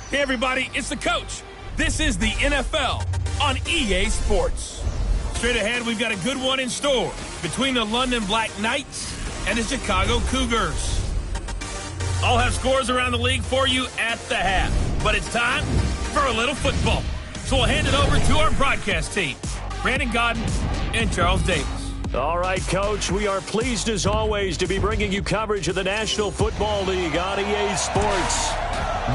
Hey everybody, it's the coach. This is the NFL on EA Sports. Straight ahead, we've got a good one in store between the London Black Knights and the Chicago Cougars. I'll have scores around the league for you at the half, but it's time for a little football. So we'll hand it over to our broadcast team, Brandon Godden and Charles Davis. All right, Coach, we are pleased as always to be bringing you coverage of the National Football League on EA Sports.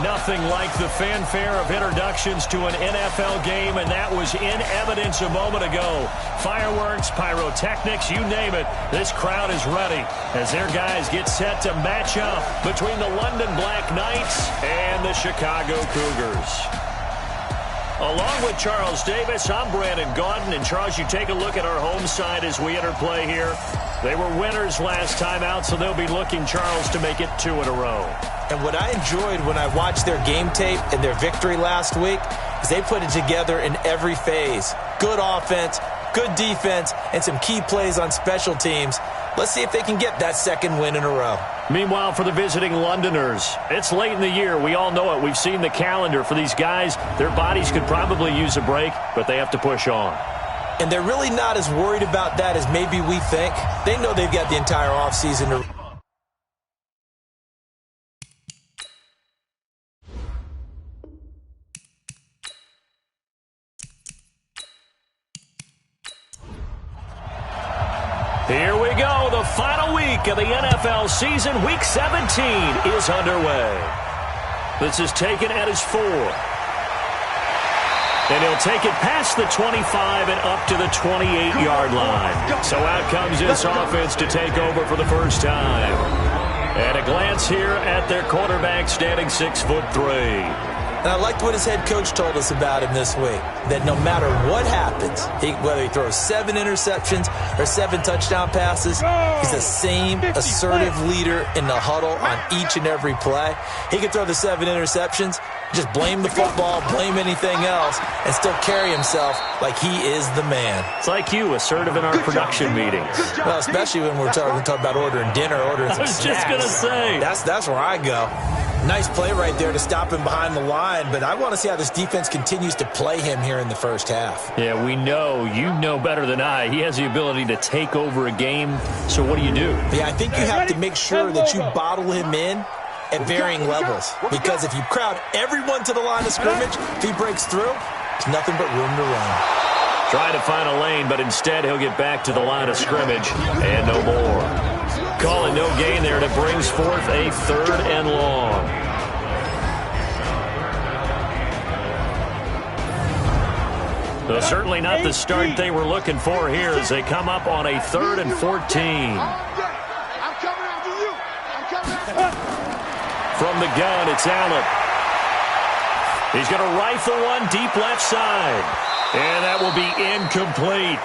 Nothing like the fanfare of introductions to an NFL game, and that was in evidence a moment ago. Fireworks, pyrotechnics, you name it. This crowd is ready as their guys get set to match up between the London Black Knights and the Chicago Cougars. Along with Charles Davis, I'm Brandon Gaudin. And, Charles, you take a look at our home side as we enter play here. They were winners last time out, so they'll be looking, Charles, to make it 2 in a row. And what I enjoyed when I watched their game tape and their victory last week is they put it together in every phase. Good offense, good defense, and some key plays on special teams. Let's see if they can get that second win in a row. Meanwhile, for the visiting Londoners, it's late in the year. We all know it. We've seen the calendar for these guys. Their bodies could probably use a break, but they have to push on. And they're really not as worried about that as maybe we think. They know they've got the entire offseason to... Here we go. The final week of the NFL season. Week 17 is underway. This is taken at his 4. And he'll take it past the 25 and up to the 28-yard line. So out comes this offense to take over for the first time. And a glance here at their quarterback standing 6'3". And I liked what his head coach told us about him this week, that no matter what happens, whether he throws 7 interceptions or 7 touchdown passes, he's the same assertive leader in the huddle on each and every play. He could throw the 7 interceptions, just blame the football, blame anything else, and still carry himself like he is the man. It's like you, assertive in our production meetings. Well, especially when we're talking about ordering dinner, ordering some snacks. I was just going to say. That's where I go. Nice play right there to stop him behind the line, but I want to see how this defense continues to play him here in the first half. Yeah, we know. You know better than I. He has the ability to take over a game, so what do you do? Yeah, I think you have to make sure that you bottle him in at varying levels, because if you crowd everyone to the line of scrimmage, if he breaks through, there's nothing but room to run. Trying to find a lane, but instead he'll get back to the line of scrimmage and no more. Calling no gain there, and it brings forth a 3rd and long. So certainly not the start they were looking for here as they come up on a 3rd and 14. From the gun, it's Allen. He's going to rifle one deep left side. And that will be incomplete.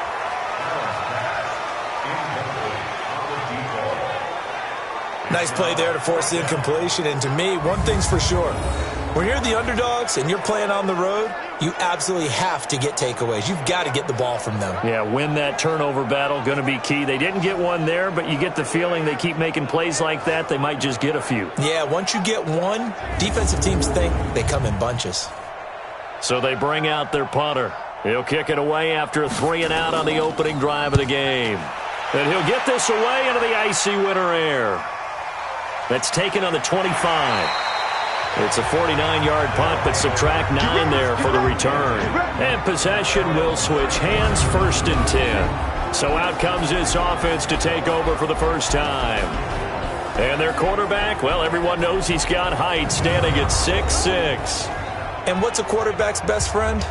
Nice play there to force the incompletion. And to me, one thing's for sure. When you're the underdogs and you're playing on the road, you absolutely have to get takeaways. You've got to get the ball from them. Yeah, win that turnover battle, going to be key. They didn't get one there, but you get the feeling they keep making plays like that, they might just get a few. Yeah, once you get one, defensive teams think they come in bunches. So they bring out their punter. He'll kick it away after a 3 and out on the opening drive of the game. And he'll get this away into the icy winter air. That's taken on the 25. It's a 49-yard punt, but subtract 9 there for the return. And possession will switch hands, 1st and 10. So out comes this offense to take over for the first time. And their quarterback, well, everyone knows he's got height, standing at 6'6". And what's a quarterback's best friend?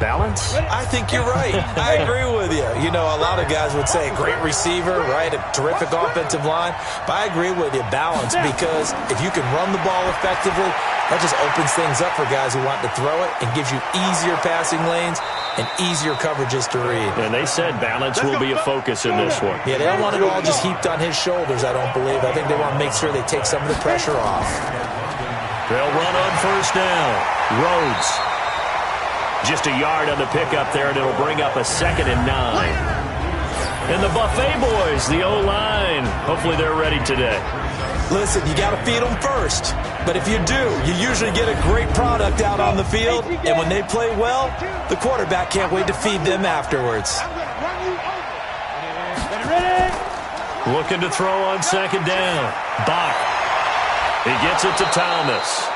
Balance? I think you're right. I agree with you. You know, a lot of guys would say great receiver, right? A terrific offensive line. But I agree with you, balance, because if you can run the ball effectively, that just opens things up for guys who want to throw it and gives you easier passing lanes and easier coverages to read. And they said balance will be a focus in this one. Yeah, they don't want it all just heaped on his shoulders, I don't believe. I think they want to make sure they take some of the pressure off. They'll run on first down. Rhodes. Just a yard on the pickup there, and it'll bring up a 2nd and 9. And the Buffet boys, the O-line, hopefully they're ready today. Listen, you got to feed them first. But if you do, you usually get a great product out on the field. And when they play well, the quarterback can't wait to feed them afterwards. Looking to throw on 2nd down. Bach. He gets it to Thomas.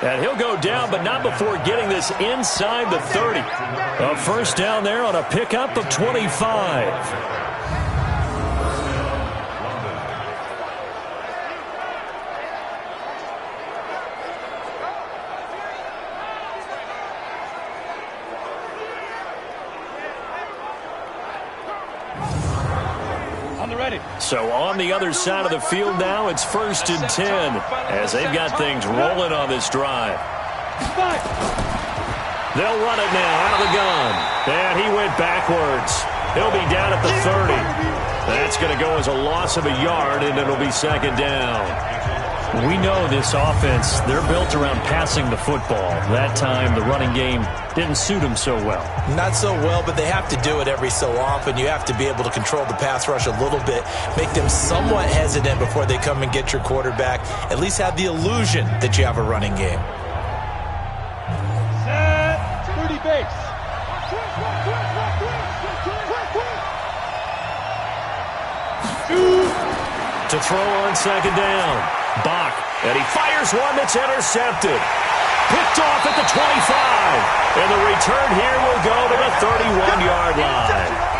And he'll go down, but not before getting this inside the 30. A first down there on a pickup of 25. So on the other side of the field now, it's 1st and 10 as they've got things rolling on this drive. They'll run it now out of the gun. And he went backwards. He'll be down at the 30. That's going to go as a loss of a yard, and it'll be 2nd down. We know this offense, they're built around passing the football. That time, the running game didn't suit them so well. Not so well, but they have to do it every so often. You have to be able to control the pass rush a little bit, make them somewhat hesitant before they come and get your quarterback. At least have the illusion that you have a running game. Set, 30 base. To throw on 2nd down. Bach, and he fires one that's intercepted. Picked off at the 25. And the return here will go to the 31-yard line.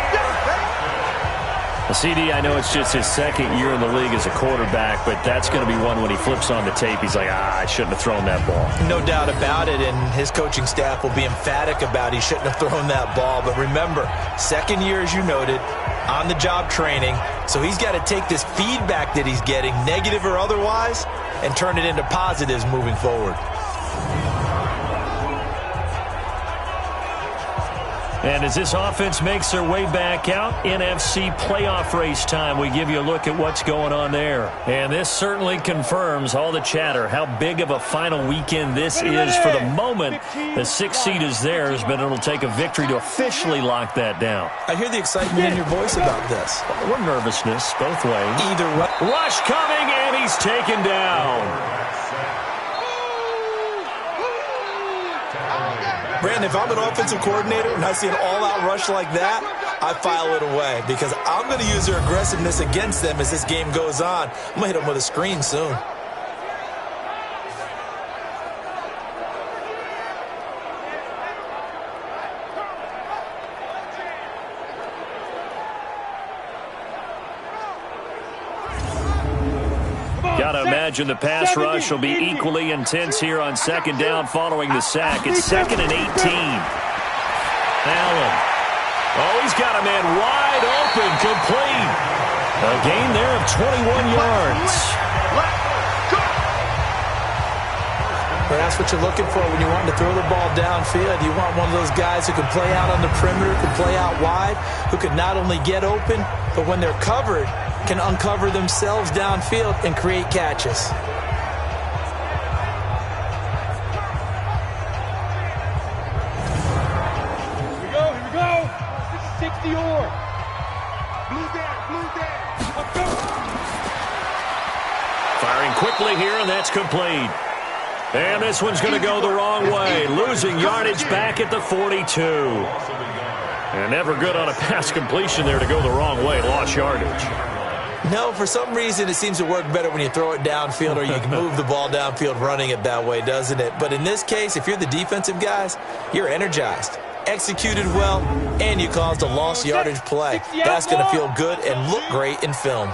CD, I know it's just his 2nd year in the league as a quarterback, but that's going to be one when he flips on the tape. He's like, I shouldn't have thrown that ball. No doubt about it, and his coaching staff will be emphatic about he shouldn't have thrown that ball. But remember, 2nd year, as you noted, on-the-job training. So he's got to take this feedback that he's getting, negative or otherwise, and turn it into positives moving forward. And as this offense makes their way back out, NFC playoff race time, we give you a look at what's going on there. And this certainly confirms all the chatter, how big of a final weekend this is. For the moment, the 6th seed is theirs, but it'll take a victory to officially lock that down. I hear the excitement in your voice about this. Or nervousness, both ways. Either way. Rush coming, and he's taken down. Brandon, if I'm an offensive coordinator and I see an all-out rush like that, I file it away because I'm going to use their aggressiveness against them as this game goes on. I'm going to hit them with a screen soon. Got to imagine the pass rush will be equally intense here on 2nd down following the sack. It's 2nd and 18. Allen. Oh, he's got a man wide open, complete. A gain there of 21 yards. But that's what you're looking for when you want to throw the ball downfield. You want one of those guys who can play out on the perimeter, can play out wide, who can not only get open, but when they're covered, can uncover themselves downfield and create catches. Here we go. This is 60 or. Blue down. Let's go. Firing quickly here, and that's complete. And this one's going to go the wrong way, losing yardage back at the 42. And never good on a pass completion there to go the wrong way, lost yardage. No, for some reason it seems to work better when you throw it downfield or you can move the ball downfield running it that way, doesn't it? But in this case, if you're the defensive guys, you're energized, executed well, and you caused a lost yardage play. That's going to feel good and look great in film.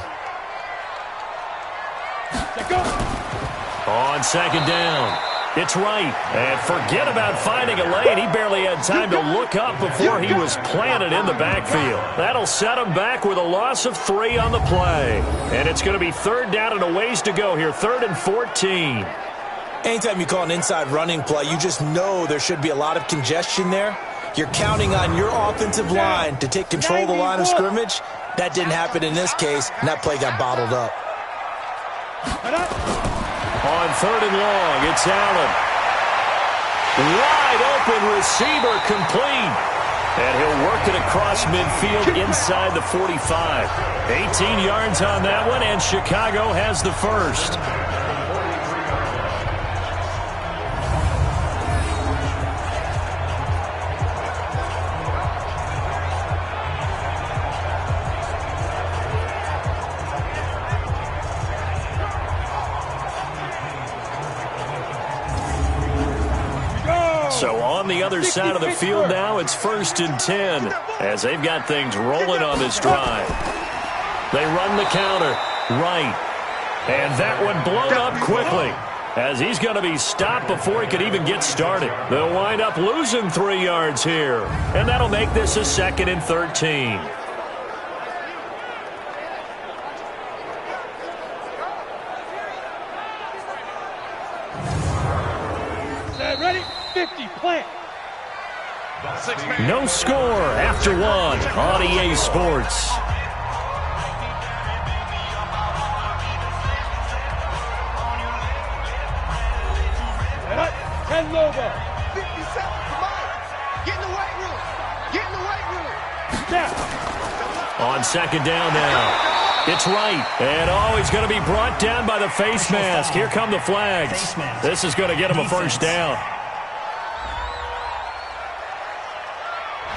On 2nd down, It's right. And forget about finding a lane. He barely had time to look up before he was planted in the backfield. That'll set him back with a loss of 3 on the play. And it's going to be 3rd down and a ways to go here. 3rd and 14. Anytime you call an inside running play, you just know there should be a lot of congestion there. You're counting on your offensive line to take control of the line of scrimmage. That didn't happen in this case, and that play got bottled up. On 3rd and long, it's Allen. Wide open receiver complete. And he'll work it across midfield inside the 45. 18 yards on that one, and Chicago has the first. So on the other side of the field now, it's 1st and 10 as they've got things rolling on this drive. They run the counter right. And that one blown up quickly as he's going to be stopped before he could even get started. They'll wind up losing 3 yards here. And that'll make this a 2nd and 13. Ready? 50, plant. No score after 1 on EA Sports. Ken Lobo. 57, come on. Get in the weight room. Get in the weight room. Snap. On 2nd down now. It's right. And he's going to be brought down by the face mask. Here come the flags. This is going to get him a 1st down.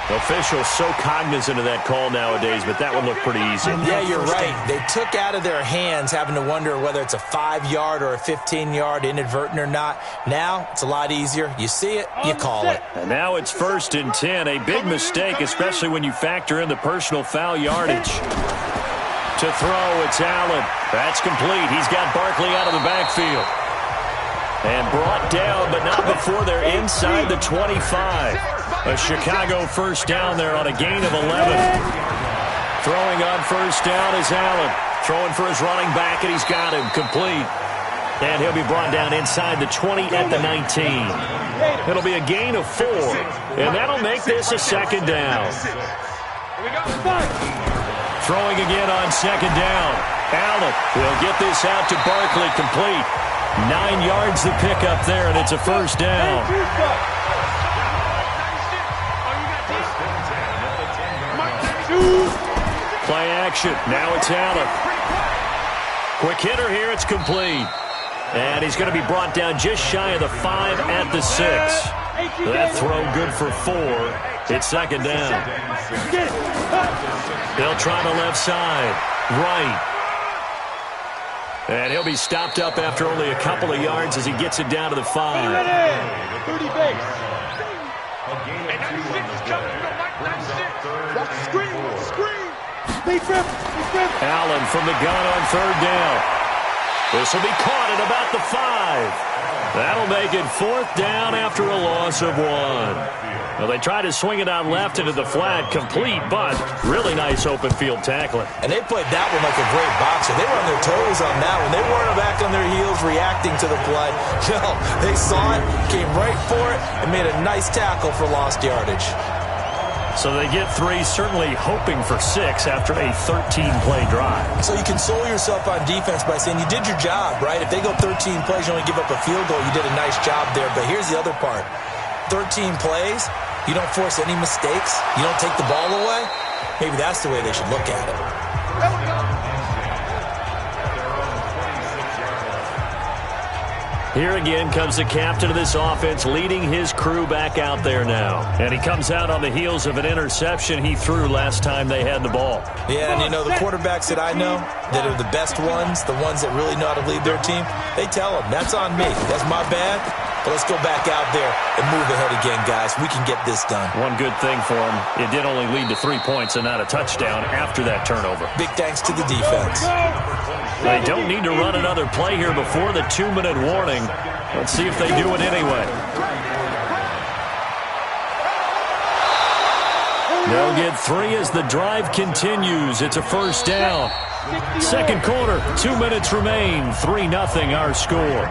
Officials so cognizant of that call nowadays, but that one looked pretty easy. Yeah, you're right. They took out of their hands having to wonder whether it's a 5-yard or a 15-yard, inadvertent or not. Now, it's a lot easier. You see it, you call it. And now it's 1st and 10. A big mistake, especially when you factor in the personal foul yardage. To throw, it's Allen. That's complete. He's got Barkley out of the backfield. And brought down, but not before they're inside the 25. A Chicago 1st down there on a gain of 11. Throwing on 1st down is Allen. Throwing for his running back, and he's got him complete. And he'll be brought down inside the 20 at the 19. It'll be a gain of 4. And that'll make this a 2nd down. Throwing again on 2nd down. Allen will get this out to Barkley complete. 9 yards the pickup there, and it's a 1st down. Play action. Now it's Allen. Quick hitter here. It's complete. And he's going to be brought down just shy of the 5 at the 6. That throw good for 4. It's 2nd down. They'll try the left side. Right. And he'll be stopped up after only a couple of yards as he gets it down to the 5. 30 base. Allen from the gun on 3rd down. This will be caught at about the 5. That'll make it 4th down after a loss of 1. Well, they tried to swing it out left into the flat, complete, but really nice open field tackling. And they played that one like a great boxer. They were on their toes on that one. They weren't back on their heels reacting to the play. No, they saw it, came right for it, and made a nice tackle for lost yardage. So they get 3, certainly hoping for 6 after a 13-play drive. So you console yourself on defense by saying you did your job, right? If they go 13 plays, you only give up a field goal, you did a nice job there. But here's the other part. 13 plays, you don't force any mistakes, you don't take the ball away. Maybe that's the way they should look at it. Here again comes the captain of this offense, leading his crew back out there now. And he comes out on the heels of an interception he threw last time they had the ball. Yeah, and you know, the quarterbacks that I know that are the best ones, the ones that really know how to lead their team, they tell them, that's on me. That's my bad. But let's go back out there and move ahead again, guys. We can get this done. One good thing for them, it did only lead to 3 points and not a touchdown after that turnover. Big thanks to the defense. They don't need to run another play here before the 2-minute warning. Let's see if they do it anyway. They'll get 3 as the drive continues. It's a first down. Second quarter, 2 minutes remain. 3-0 our score.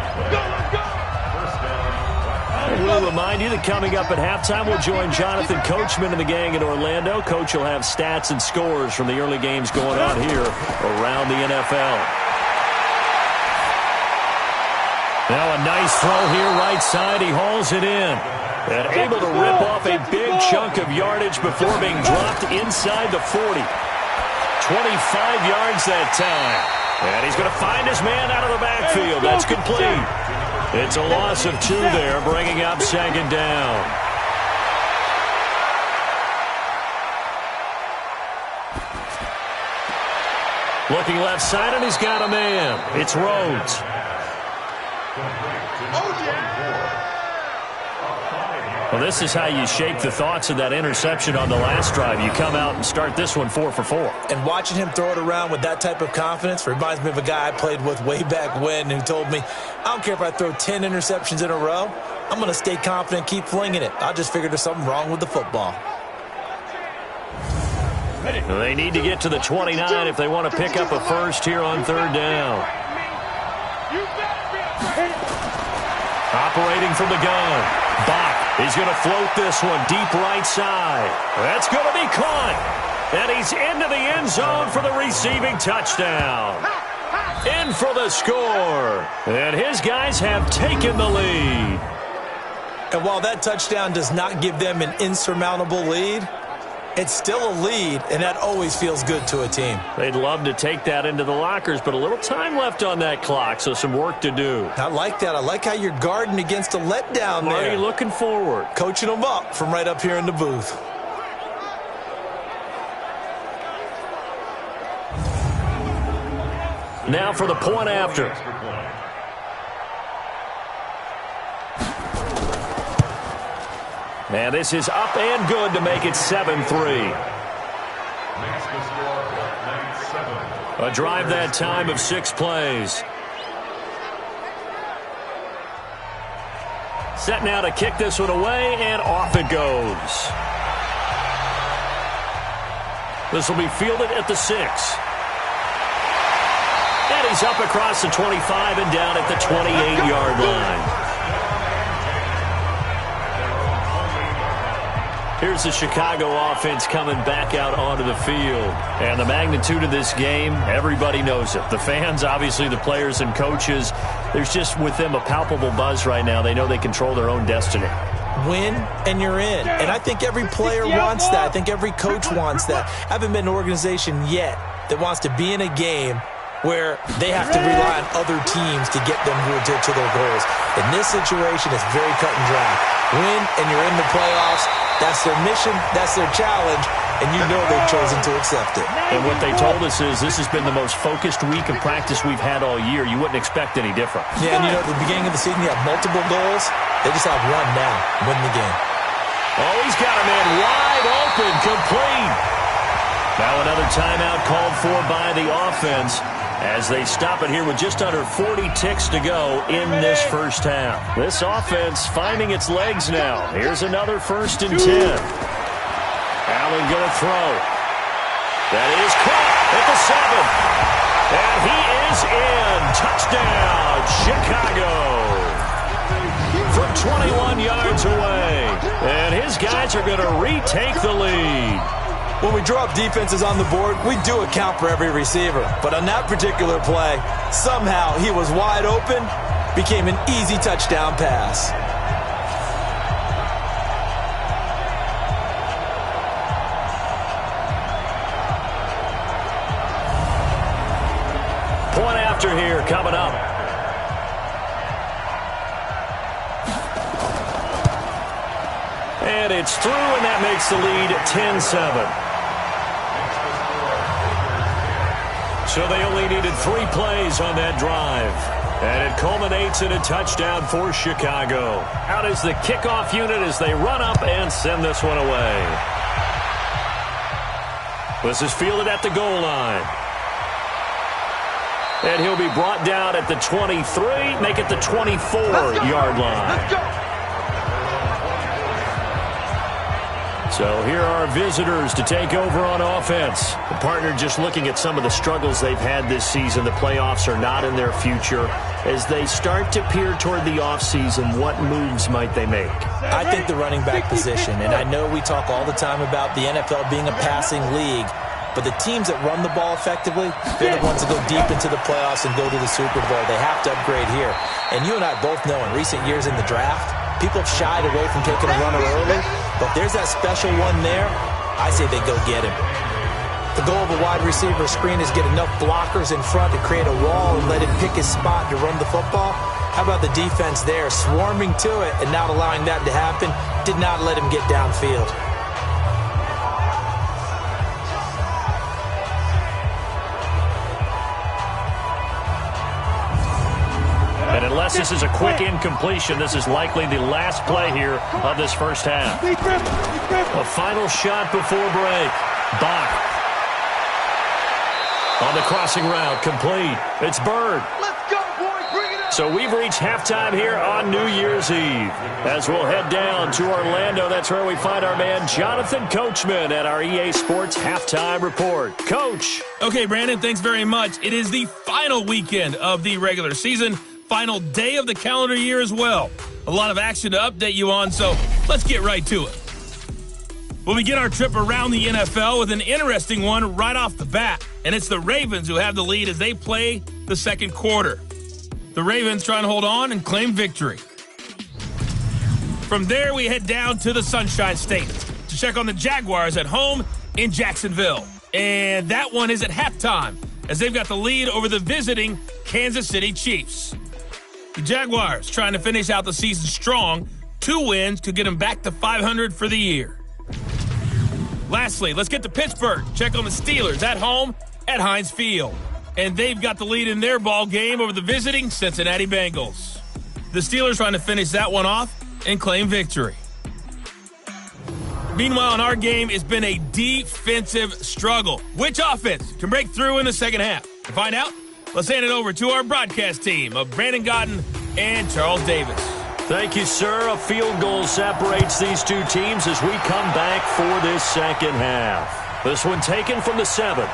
We'll remind you that coming up at halftime, we'll join Jonathan Coachman and the gang in Orlando. Coach will have stats and scores from the early games going on here around the NFL. Now a nice throw here right side. He hauls it in. And able to rip off a big chunk of yardage before being dropped inside the 40. 25 yards that time. And he's going to find his man out of the backfield. That's complete. It's a loss of 2 there, bringing up second down. Looking left side, and he's got a man. It's Rhodes. Well, this is how you shake the thoughts of that interception on the last drive. You come out and start this one 4 for 4. And watching him throw it around with that type of confidence reminds me of a guy I played with way back when who told me, I don't care if I throw 10 interceptions in a row. I'm going to stay confident and keep flinging it. I just figured there's something wrong with the football. They need to get to the 29 if they want to pick up a first here on third down. Operating from the gun. Bach. He's going to float this one deep right side. That's going to be caught. And he's into the end zone for the receiving touchdown. In for the score. And his guys have taken the lead. And while that touchdown does not give them an insurmountable lead, it's still a lead, and that always feels good to a team. They'd love to take that into the lockers, but a little time left on that clock, so some work to do. I like that. I like how you're guarding against a letdown there. Already looking forward. Coaching them up from right up here in the booth. Now for the point after. And this is up and good to make it 7-3. A drive that time of 6 plays. Set now to kick this one away, and off it goes. This will be fielded at the 6. And he's up across the 25 and down at the 28-yard line. Here's the Chicago offense coming back out onto the field. And the magnitude of this game, everybody knows it. The fans, obviously the players and coaches, there's just with them a palpable buzz right now. They know they control their own destiny. Win and you're in. And I think every player wants that. I think every coach wants that. I haven't been an organization yet that wants to be in a game where they have to rely on other teams to get them to their goals. In this situation, it's very cut and dry. Win and you're in the playoffs. That's their mission. That's their challenge. And you know they've chosen to accept it. And what they told us is this has been the most focused week of practice we've had all year. You wouldn't expect any different. Yeah, and you know, at the beginning of the season, you have multiple goals. They just have one now, win the game. Oh, he's got a man wide open, complete. Now another timeout called for by the offense as they stop it here with just under 40 ticks to go in this first half. This offense finding its legs now. Here's another 1st and 10. Allen going to throw. That is caught at the 7. And he is in. Touchdown, Chicago. From 21 yards away. And his guys are going to retake the lead. When we draw up defenses on the board, we do account for every receiver. But on that particular play, somehow he was wide open, became an easy touchdown pass. Point after here coming up. And it's through, and that makes the lead 10-7. So they only needed 3 plays on that drive. And it culminates in a touchdown for Chicago. Out is the kickoff unit as they run up and send this one away. This is fielded at the goal line. And he'll be brought down at the 23, make it the 24-yard line. Let's go. So here are visitors to take over on offense. The partner just looking at some of the struggles they've had this season. The playoffs are not in their future. As they start to peer toward the offseason, what moves might they make? I think the running back position, and I know we talk all the time about the NFL being a passing league, but the teams that run the ball effectively, they're the ones that go deep into the playoffs and go to the Super Bowl. They have to upgrade here. And you and I both know in recent years in the draft, people have shied away from taking a runner early, but there's that special one there. I say they go get him. The goal of a wide receiver screen is get enough blockers in front to create a wall and let him pick his spot to run the football. How about the defense there, swarming to it and not allowing that to happen? Did not let him get downfield. And unless this is a quick incompletion, this is likely the last play here of this first half. A final shot before break. Bach. On the crossing route, complete. It's Bird. Let's go, boys. Bring it up. So we've reached halftime here on New Year's Eve. As we'll head down to Orlando, that's where we find our man Jonathan Coachman at our EA Sports Halftime Report. Coach. Okay, Brandon, thanks very much. It is the final weekend of the regular season. Final day of the calendar year as well. A lot of action to update you on, so let's get right to it. We'll begin our trip around the NFL with an interesting one right off the bat, and it's the Ravens who have the lead as they play the second quarter. The Ravens trying to hold on and claim victory. From there, we head down to the Sunshine State to check on the Jaguars at home in Jacksonville. And that one is at halftime as they've got the lead over the visiting Kansas City Chiefs. The Jaguars trying to finish out the season strong. 2 wins could get them back to 500 for the year. Lastly, let's get to Pittsburgh. Check on the Steelers at home at Heinz Field. And they've got the lead in their ball game over the visiting Cincinnati Bengals. The Steelers trying to finish that one off and claim victory. Meanwhile, in our game, it's been a defensive struggle. Which offense can break through in the second half? To find out, let's hand it over to our broadcast team of Brandon Godden and Charles Davis. Thank you, sir. A field goal separates these two teams as we come back for this second half. This one taken from the 7.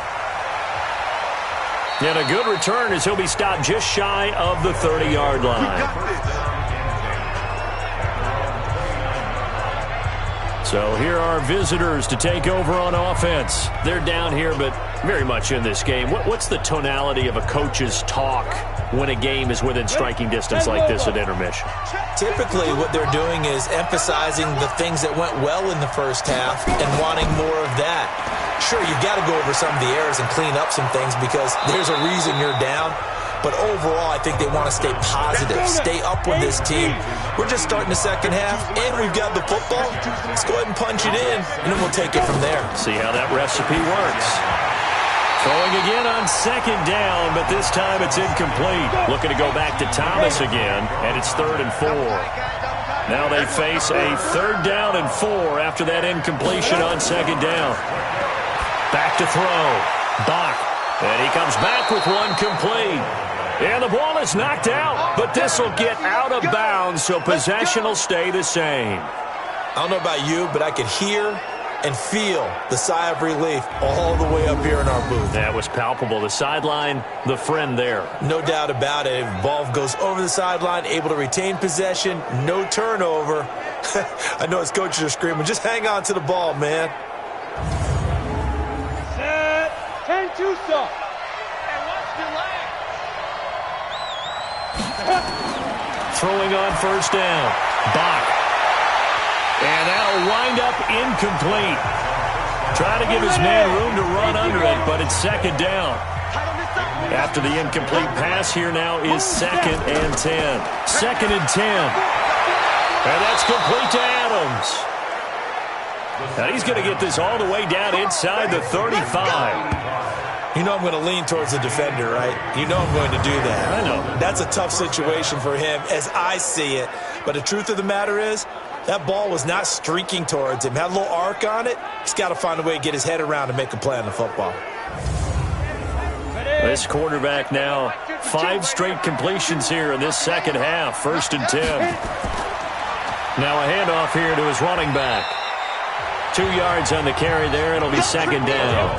And a good return as he'll be stopped just shy of the 30-yard line. So here are visitors to take over on offense. They're down here, but very much in this game. What's the tonality of a coach's talk when a game is within striking distance like this at intermission? Typically, what they're doing is emphasizing the things that went well in the first half and wanting more of that. Sure, you've got to go over some of the errors and clean up some things because there's a reason you're down. But overall, I think they want to stay positive, stay up with this team. We're just starting the second half, and we've got the football. Let's go ahead and punch it in, and then we'll take it from there. See how that recipe works. Throwing again on second down, but this time it's incomplete. Looking to go back to Thomas again, and it's 3rd and 4. Now they face a 3rd down and 4 after that incompletion on second down. Back to throw. Bach. And he comes back with one complete. And the ball is knocked out, but this will get out of bounds, so possession will stay the same. I don't know about you, but I could hear and feel the sigh of relief all the way up here in our booth. That was palpable. The sideline, the friend there. No doubt about it. Ball goes over the sideline, able to retain possession, no turnover. I know his coaches are screaming, just hang on to the ball, man. Set. 10-2 stop. And watch the leg. Throwing on first down. Bach. And that'll wind up incomplete. Trying to give his man room to run under it, but it's second down. After the incomplete pass, here now is 2nd and 10. 2nd and 10. And that's complete to Adams. Now he's going to get this all the way down inside the 35. You know I'm going to lean towards the defender, right? You know I'm going to do that. I know. That's a tough situation for him as I see it. But the truth of the matter is, that ball was not streaking towards him. Had a little arc on it. He's got to find a way to get his head around and make a play on the football. This quarterback now, 5 straight completions here in this second half. 1st and 10. Now a handoff here to his running back. 2 yards on the carry there. It'll be 2nd down.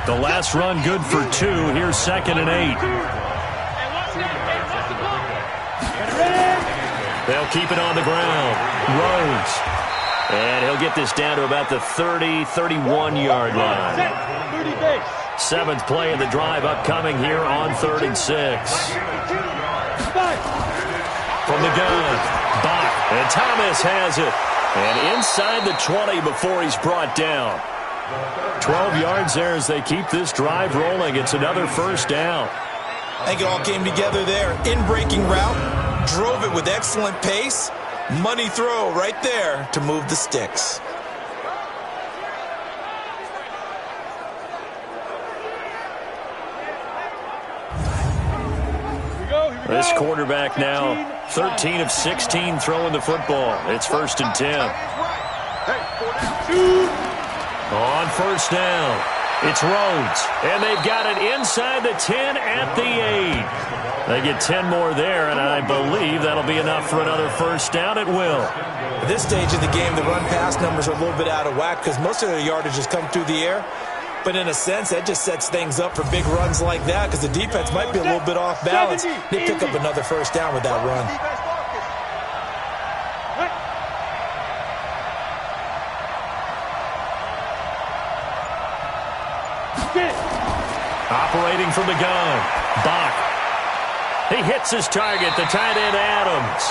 The last run good for 2. Here's 2nd and 8. They'll keep it on the ground. Rhodes. And he'll get this down to about the 30, 31-yard line. 7th play of the drive upcoming here on 3rd and 6. From the gun, Bach, and Thomas has it. And inside the 20 before he's brought down. 12 yards there as they keep this drive rolling. It's another 1st down. I think it all came together there. In-breaking route, drove it with excellent pace. Money throw right there to move the sticks. This quarterback now 13 of 16 throwing the football. It's 1st and 10. On 1st down, it's Rhodes. And they've got it inside the 10 at the 8. They get 10 more there, and I believe that'll be enough for another 1st down. It will. At this stage of the game, the run-pass numbers are a little bit out of whack because most of their yardage has come through the air. But in a sense, that just sets things up for big runs like that because the defense might be a little bit off balance. They pick up another 1st down with that run. Operating from the gun, Bach. He hits his target, the tight end Adams.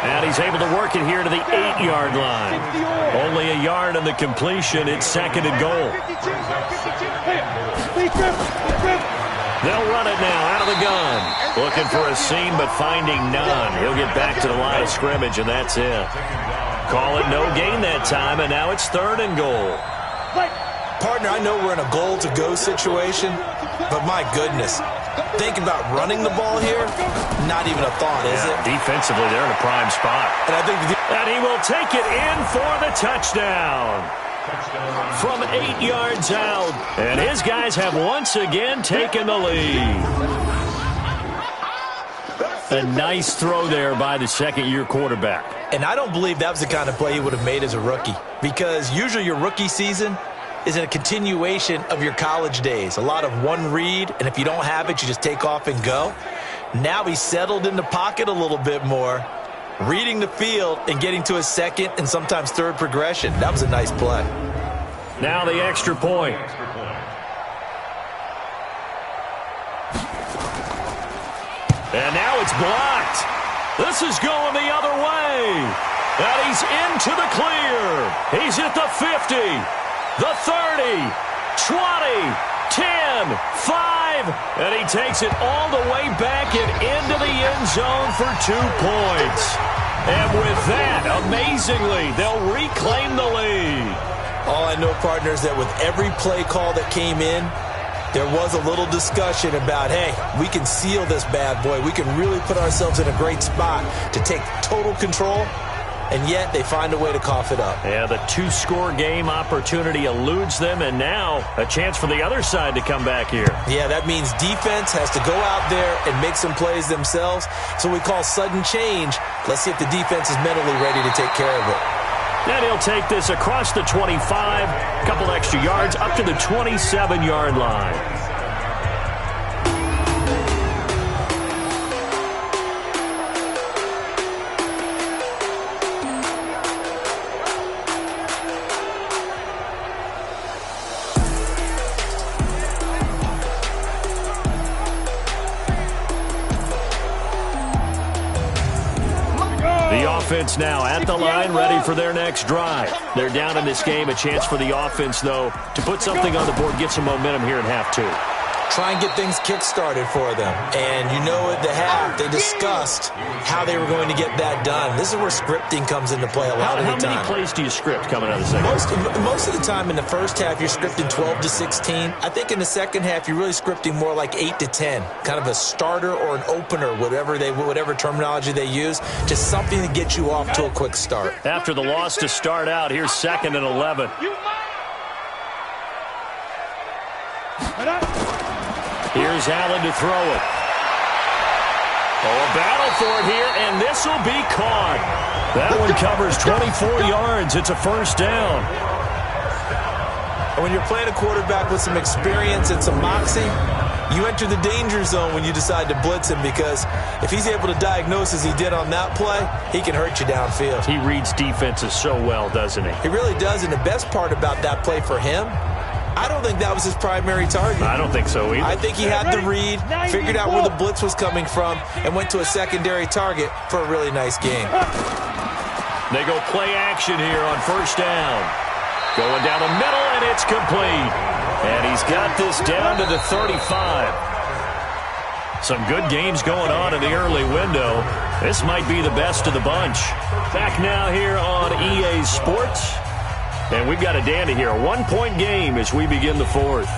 And he's able to work it here to the 8-yard line. Only a yard on the completion. It's 2nd and goal. They'll run it now out of the gun. Looking for a seam, but finding none. He'll get back to the line of scrimmage, and that's it. Call it no gain that time, and now it's 3rd and goal. Partner, I know we're in a goal-to-go situation, but my goodness. Thinking about running the ball here, not even a thought, is it? Defensively, they're in a prime spot. And he will take it in for the touchdown. From 8 yards out. And his guys have once again taken the lead. A nice throw there by the 2nd-year quarterback. And I don't believe that was the kind of play he would have made as a rookie. Because usually your rookie season is in a continuation of your college days. A lot of one read, and if you don't have it, you just take off and go. Now he's settled in the pocket a little bit more, reading the field and getting to his 2nd and sometimes 3rd progression. That was a nice play. Now the extra point. And now it's blocked. This is going the other way. And he's into the clear. He's at the 50. The 30, 20, 10, 5, and he takes it all the way back and into the end zone for 2 points. And with that, amazingly, they'll reclaim the lead. All I know, partner, is that with every play call that came in, there was a little discussion about, hey, we can seal this bad boy. We can really put ourselves in a great spot to take total control. And yet they find a way to cough it up. Yeah, the 2-score game opportunity eludes them, and now a chance for the other side to come back here. Yeah, that means defense has to go out there and make some plays themselves. So we call sudden change. Let's see if the defense is mentally ready to take care of it. And he'll take this across the 25, a couple extra yards, up to the 27-yard line. Offense now at the line, ready for their next drive. They're down in this game. A chance for the offense, though, to put something on the board, get some momentum here in half 2. try and get things kick-started for them. And you know at the half, they discussed how they were going to get that done. This is where scripting comes into play a lot of the time. How many plays do you script coming out of the second? Most of the time in the first half, you're scripting 12 to 16. I think in the second half, you're really scripting more like 8 to 10. Kind of a starter or an opener, whatever terminology they use. Just something to get you off to a quick start. After the loss to start out, here's 2nd and 11. Here's Allen to throw it. Oh, a battle for it here, and this will be caught. That one covers 24 yards. It's a first down. And when you're playing a quarterback with some experience and some moxie, you enter the danger zone when you decide to blitz him, because if he's able to diagnose as he did on that play, he can hurt you downfield. He reads defenses so well, doesn't he? He really does, and the best part about that play for him, I don't think that was his primary target. I don't think so either. I think he had the read, figured out where the blitz was coming from, and went to a secondary target for a really nice game. They go play action here on first down. Going down the middle, and it's complete. And he's got this down to the 35. Some good games going on in the early window. This might be the best of the bunch. Back now here on EA Sports. And we've got a dandy here. A 1-point game as we begin the fourth.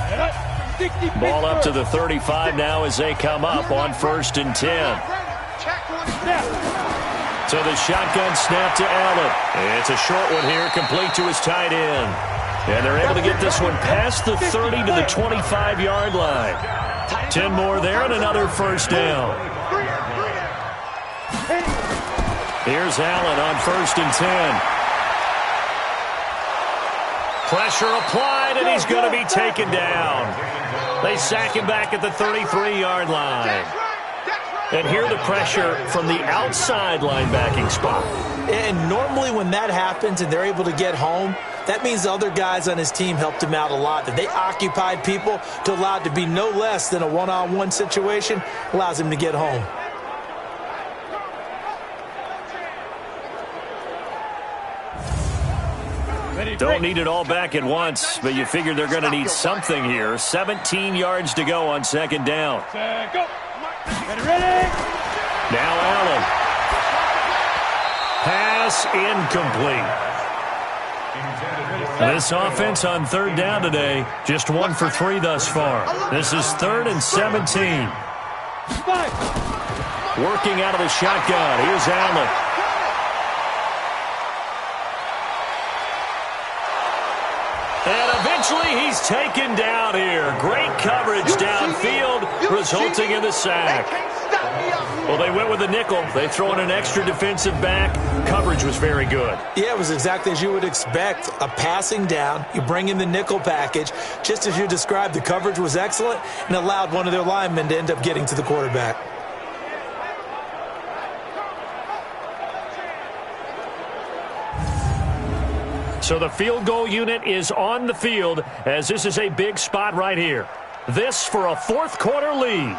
Ball up to the 35 now as they come up on 1st and 10. So the shotgun snap to Allen. It's a short one here, complete to his tight end. And they're able to get this one past the 30 to the 25-yard line. 10 more there and another first down. Here's Allen on 1st and 10. Pressure applied, and he's going to be taken down. They sack him back at the 33-yard line. And here the pressure from the outside linebacking spot. And normally when that happens and they're able to get home, that means the other guys on his team helped him out a lot. That they occupied people to allow it to be no less than a one-on-one situation, allows him to get home. Don't need it all back at once, but you figure they're going to need something here. 17 yards to go on 2nd down. Now Allen. Pass incomplete. This offense on 3rd down today, just 1 for 3 thus far. This is 3rd and 17. Working out of the shotgun. Here's Allen. And eventually he's taken down here. Great coverage downfield, resulting in the sack. Well, they went with a nickel. They throw in an extra defensive back. Coverage was very good. Yeah, it was exactly as you would expect. A passing down. You bring in the nickel package. Just as you described, the coverage was excellent and allowed one of their linemen to end up getting to the quarterback. So the field goal unit is on the field as this is a big spot right here. This for a 4th quarter lead.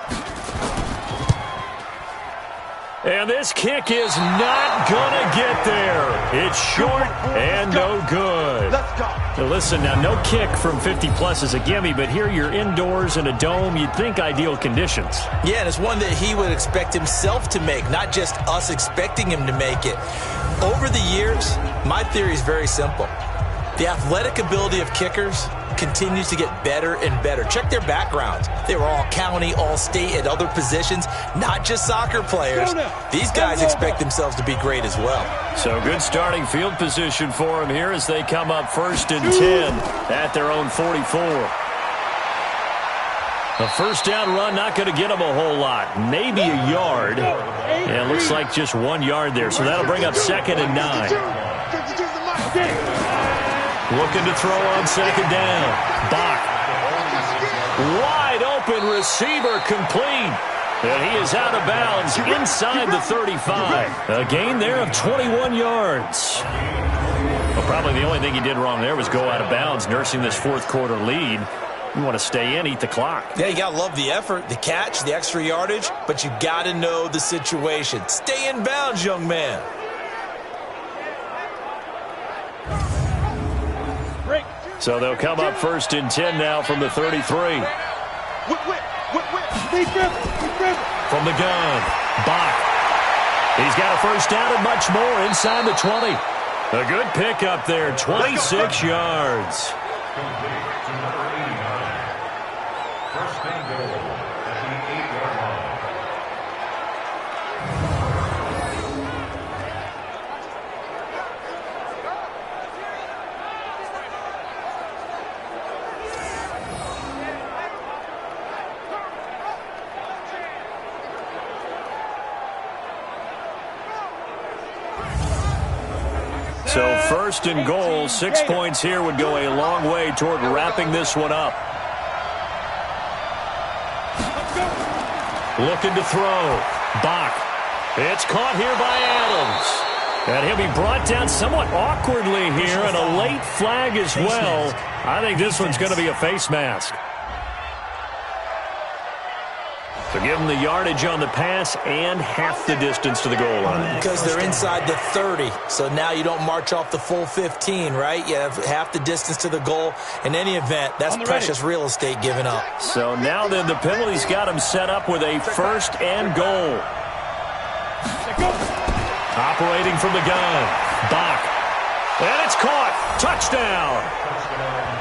And this kick is not going to get there. It's short and no good. Let's go. Now listen, now no kick from 50-plus is a gimme, but here you're indoors in a dome. You'd think ideal conditions. Yeah, and it's one that he would expect himself to make, not just us expecting him to make it. Over the years, my theory is very simple. The athletic ability of kickers continues to get better and better. Check their backgrounds. They were all county, all state, at other positions, not just soccer players. These guys expect themselves to be great as well. So good starting field position for them here as they come up 1st and 10 at their own 44. A first down run not going to get them a whole lot. Maybe a yard. And it looks like just 1 yard there. So that'll bring up 2nd and 9. Looking to throw on 2nd down. Bach. Wide open receiver complete. And he is out of bounds inside the 35. A gain there of 21 yards. Well, probably the only thing he did wrong there was go out of bounds, nursing this 4th quarter lead. You want to stay in, eat the clock. Yeah, you got to love the effort, the catch, the extra yardage, but you got to know the situation. Stay in bounds, young man. So they'll come up 1st and 10 now from the 33. From the gun, Bach. He's got a first down and much more inside the 20. A good pickup there, 26 yards. First and goal at the 8-yard line. So first and goal, 6 points here would go a long way toward wrapping this one up. Looking to throw. Bach. It's caught here by Adams. And he'll be brought down somewhat awkwardly here, and a late flag as well. I think this one's going to be a face mask. So give them the yardage on the pass and half the distance to the goal line. Because they're inside the 30, so now you don't march off the full 15, right? You have half the distance to the goal. In any event, that's precious real estate given up. So now then the penalty's got them set up with a first and goal. Operating from the gun. Bach. And it's caught. Touchdown.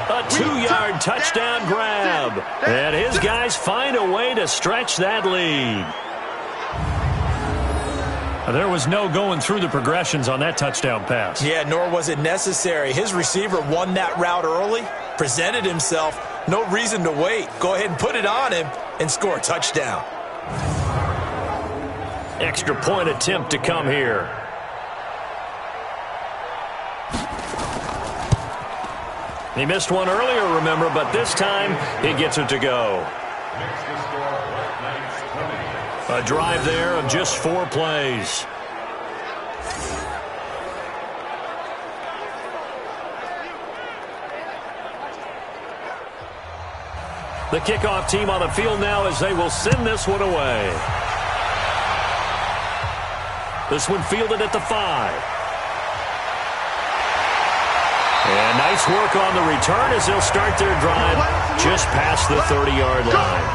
A 2-yard touchdown grab. And his guys find a way to stretch that lead. There was no going through the progressions on that touchdown pass. Yeah, nor was it necessary. His receiver won that route early, presented himself. No reason to wait. Go ahead and put it on him and score a touchdown. Extra point attempt to come here. He missed one earlier, remember, but this time he gets it to go. A drive there of just 4 plays. The kickoff team on the field now as they will send this one away. This one fielded at the 5. And nice work on the return as they'll start their drive just past the 30-yard line.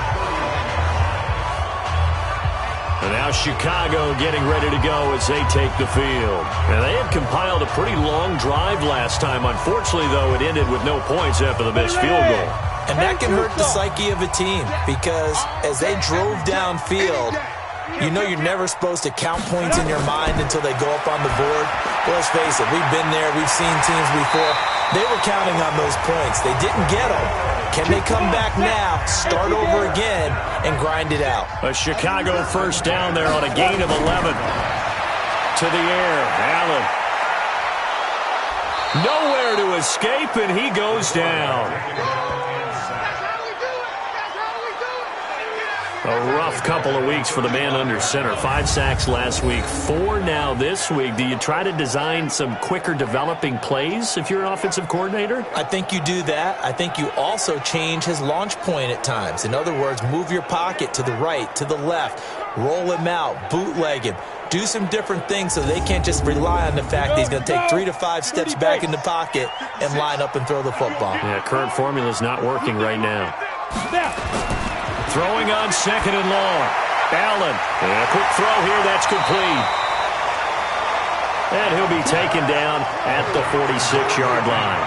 And now Chicago getting ready to go as they take the field. And they had compiled a pretty long drive last time. Unfortunately, though, it ended with no points after the missed field goal. And that can hurt the psyche of a team because as they drove downfield, you know you're never supposed to count points in your mind until they go up on the board. Well, let's face it, we've been there. We've seen teams before. They were counting on those points. They didn't get them. Can they come back now, start over again, and grind it out? A Chicago first down there on a gain of 11. To the air, Allen. Nowhere to escape, and he goes down. A rough couple of weeks for the man under center. 5 sacks last week, 4 now this week. Do you try to design some quicker developing plays if you're an offensive coordinator? I think you do that. I think you also change his launch point at times. In other words, move your pocket to the right, to the left, roll him out, bootleg him. Do some different things so they can't just rely on the fact that he's going to take 3 to 5 steps back in the pocket and line up and throw the football. Yeah, current formula is not working right now. Throwing on second and long. Allen. And a quick throw here. That's complete. And he'll be taken down at the 46-yard line.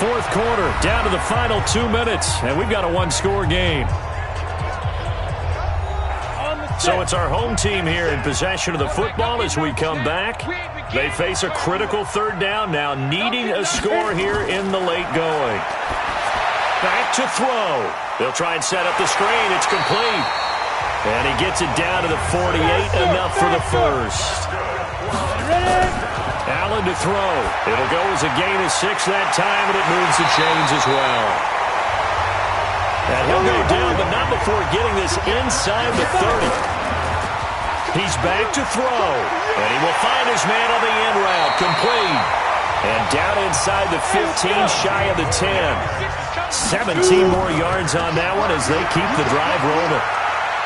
Fourth quarter, down to the final 2 minutes. And we've got a 1-score game. So it's our home team here in possession of the football as we come back. They face a critical third down now, needing a score here in the late going. Back to throw. They'll try and set up the screen. It's complete. And he gets it down to the 48, enough for the first. Allen to throw. It'll go as a gain of 6 that time, and it moves the chains as well. And he'll go down, but not before getting this inside the 30. He's back to throw, and he will find his man on the end route, complete. And down inside the 15, shy of the 10. 17 more yards on that one as they keep the drive rolling.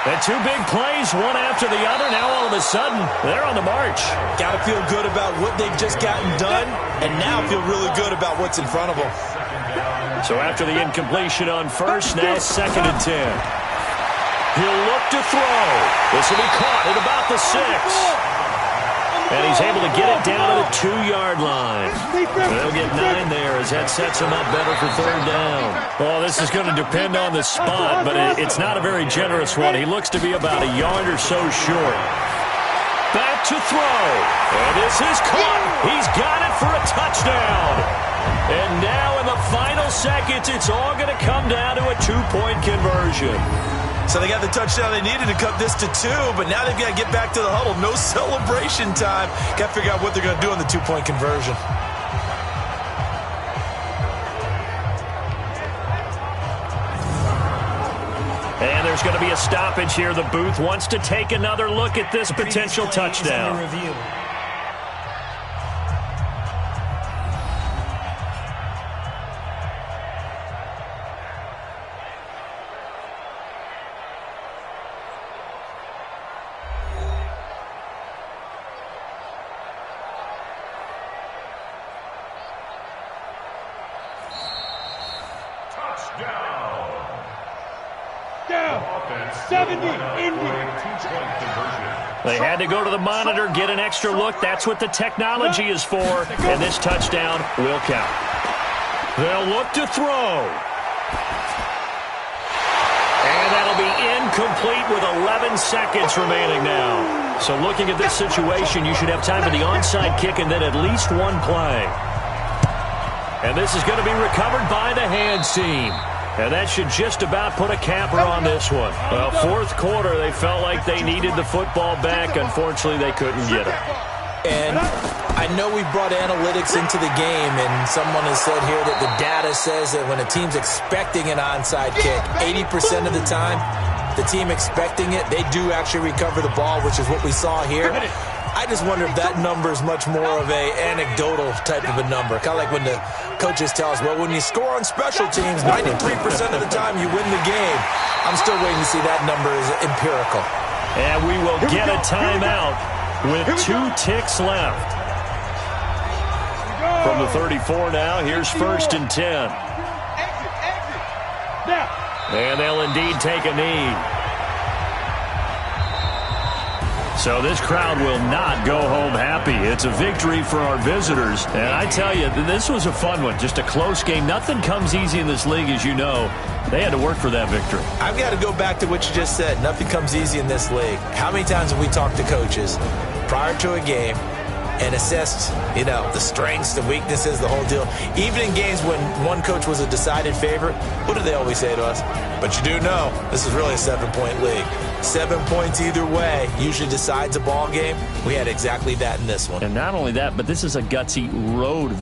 And 2 big plays, one after the other. Now all of a sudden, they're on the march. Got to feel good about what they've just gotten done, and now feel really good about what's in front of them. So after the incompletion on first, now 2nd and 10. He'll look to throw. This will be caught at about the 6. And he's able to get it down to the 2-yard line. They'll get 9 there as that sets him up better for 3rd down. Well, this is going to depend on the spot, but it's not a very generous one. He looks to be about a yard or so short. Back to throw. And this is caught. He's got it for a touchdown. And now in the final seconds, it's all going to come down to a 2-point conversion. So they got the touchdown they needed to cut this to 2, but now they've got to get back to the huddle. No celebration time. Got to figure out what they're going to do on the 2-point conversion. And there's going to be a stoppage here. The booth wants to take another look at this potential touchdown. They had to go to the monitor, get an extra look. That's what the technology is for. And this touchdown will count. They'll look to throw. And that'll be incomplete with 11 seconds remaining now. So looking at this situation, you should have time for the onside kick and then at least one play. And this is going to be recovered by the hands team. And that should just about put a capper on this one. Well, 4th quarter, they felt like they needed the football back. Unfortunately, they couldn't get it. And I know we brought analytics into the game, and someone has said here that the data says that when a team's expecting an onside kick, 80% of the time, the team expecting it, they do actually recover the ball, which is what we saw here. I just wonder if that number is much more of a anecdotal type of a number. Kind of like when the coaches tell us, well, when you score on special teams, 93% of the time you win the game. I'm still waiting to see that number is empirical. And we will get a timeout with 2 ticks left. From the 34 now, here's 1st and 10. And they'll indeed take a knee. So this crowd will not go home happy. It's a victory for our visitors. And I tell you, this was a fun one. Just a close game. Nothing comes easy in this league, as you know. They had to work for that victory. I've got to go back to what you just said. Nothing comes easy in this league. How many times have we talked to coaches prior to a game and assessed, the strengths, the weaknesses, the whole deal? Even in games when one coach was a decided favorite, what do they always say to us? But you do know this is really a 7-point league. 7 points either way usually decides a ball game. We had exactly that in this one. And not only that, but this is a gutsy road